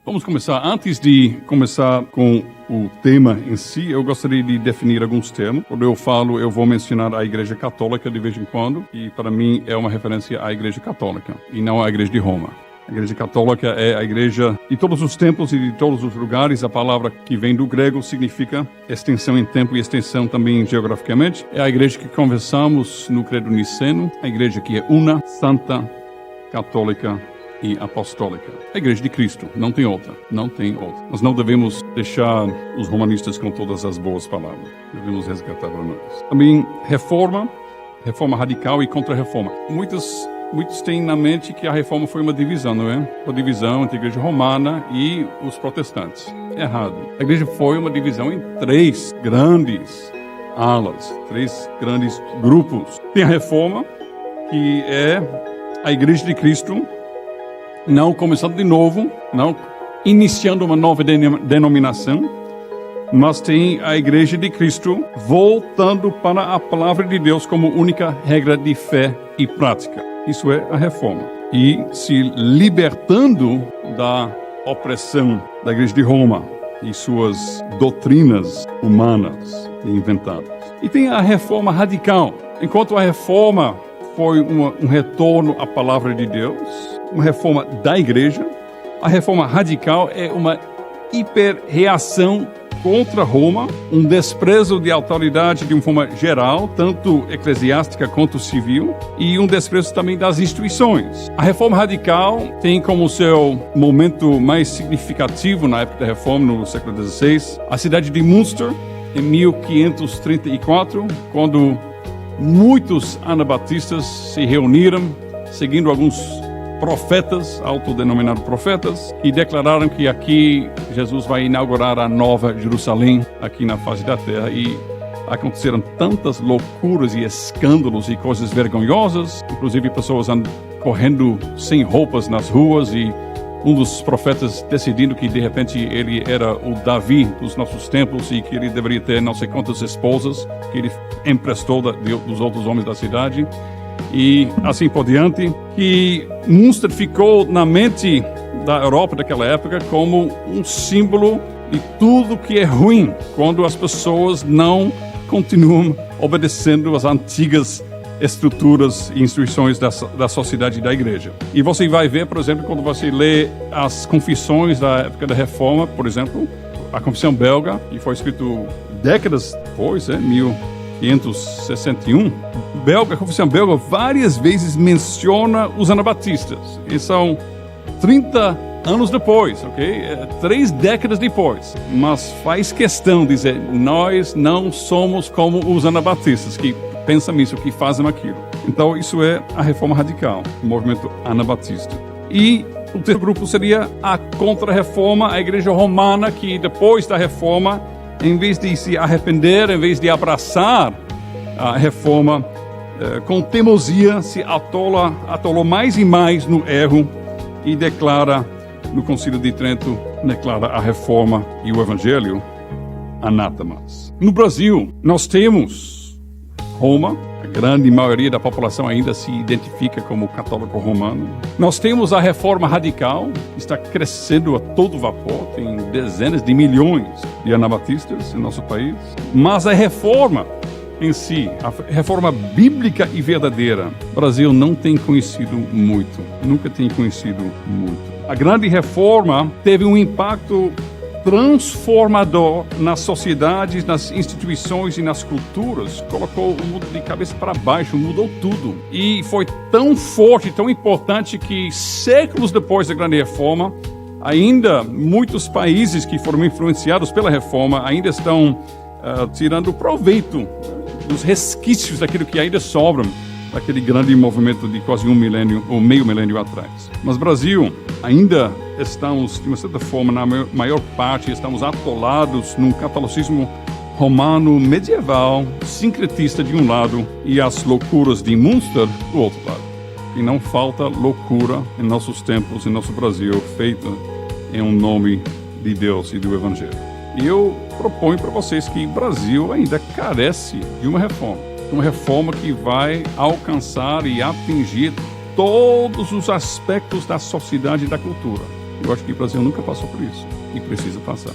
Vamos começar. Antes de começar com o tema em si, eu gostaria de definir alguns termos. Quando eu falo, eu vou mencionar a Igreja Católica de vez em quando, e para mim é uma referência à Igreja Católica, e não à Igreja de Roma. A Igreja Católica é a igreja de todos os tempos e de todos os lugares. A palavra que vem do grego significa extensão em tempo e extensão também geograficamente. É a igreja que conversamos no Credo Niceno, a igreja que é una, santa, católica e apostólica. A igreja de Cristo, não tem outra, não tem outra. Nós não devemos deixar os romanistas com todas as boas palavras. Devemos resgatar para nós. Também reforma radical e contra-reforma. Muitos têm na mente que a reforma foi uma divisão, não é? Uma divisão entre a igreja romana e os protestantes. Errado. A igreja foi uma divisão em 3 grandes alas, 3 grandes grupos. Tem a reforma, que é a igreja de Cristo, não começando de novo, não iniciando uma nova denominação, mas tem a igreja de Cristo voltando para a palavra de Deus como única regra de fé e prática. Isso é a reforma. E se libertando da opressão da igreja de Roma e suas doutrinas humanas inventadas. E tem a reforma radical. Enquanto a reforma foi um retorno à palavra de Deus, uma reforma da igreja, a reforma radical é uma hiperreação contra Roma, um desprezo de autoridade de uma forma geral, tanto eclesiástica quanto civil, e um desprezo também das instituições. A reforma radical tem como seu momento mais significativo na época da reforma, no século XVI, a cidade de Münster, em 1534, quando muitos anabatistas se reuniram, seguindo alguns profetas, autodenominados profetas, e declararam que aqui Jesus vai inaugurar a nova Jerusalém, aqui na face da terra. E aconteceram tantas loucuras e escândalos e coisas vergonhosas, inclusive pessoas correndo sem roupas nas ruas, e um dos profetas decidindo que de repente ele era o Davi dos nossos tempos e que ele deveria ter não sei quantas esposas que ele emprestou dos outros homens da cidade. E assim por diante, que Münster ficou na mente da Europa daquela época como um símbolo de tudo que é ruim, quando as pessoas não continuam obedecendo às antigas estruturas e instituições da sociedade e da igreja. E você vai ver, por exemplo, quando você lê as confissões da época da Reforma, por exemplo, a Confissão Belga, que foi escrito décadas depois, 1561, a Confissão Belga várias vezes menciona os anabatistas. E são 30 anos depois, ok? 3 décadas depois. Mas faz questão de dizer, nós não somos como os anabatistas, que pensam isso, que fazem aquilo. Então, isso é a reforma radical, o movimento anabatista. E o terceiro grupo seria a contra-reforma, a igreja romana, que depois da reforma, em vez de se arrepender, em vez de abraçar a reforma, com teimosia, se atolou mais e mais no erro e declara, no Concílio de Trento, declara a reforma e o evangelho anátemas. No Brasil, nós temos Roma, a grande maioria da população ainda se identifica como católico romano. Nós temos a reforma radical, que está crescendo a todo vapor, tem dezenas de milhões de anabatistas em nosso país. Mas a reforma em si, a reforma bíblica e verdadeira, o Brasil não tem conhecido muito, nunca tem conhecido muito. A grande reforma teve um impacto transformador nas sociedades, nas instituições e nas culturas, colocou o mundo de cabeça para baixo, mudou tudo. E foi tão forte, tão importante que séculos depois da Grande Reforma, ainda muitos países que foram influenciados pela Reforma ainda estão tirando proveito dos resquícios daquilo que ainda sobram daquele grande movimento de quase um milênio ou meio milênio atrás. Mas Brasil, ainda estamos, de uma certa forma, na maior parte, estamos atolados num catolicismo romano medieval, sincretista de um lado e as loucuras de Münster do outro lado. E não falta loucura em nossos tempos, em nosso Brasil, feita em um nome de Deus e do Evangelho. E eu proponho para vocês que o Brasil ainda carece de uma reforma que vai alcançar e atingir todos os aspectos da sociedade e da cultura. Eu acho que o Brasil nunca passou por isso e precisa passar.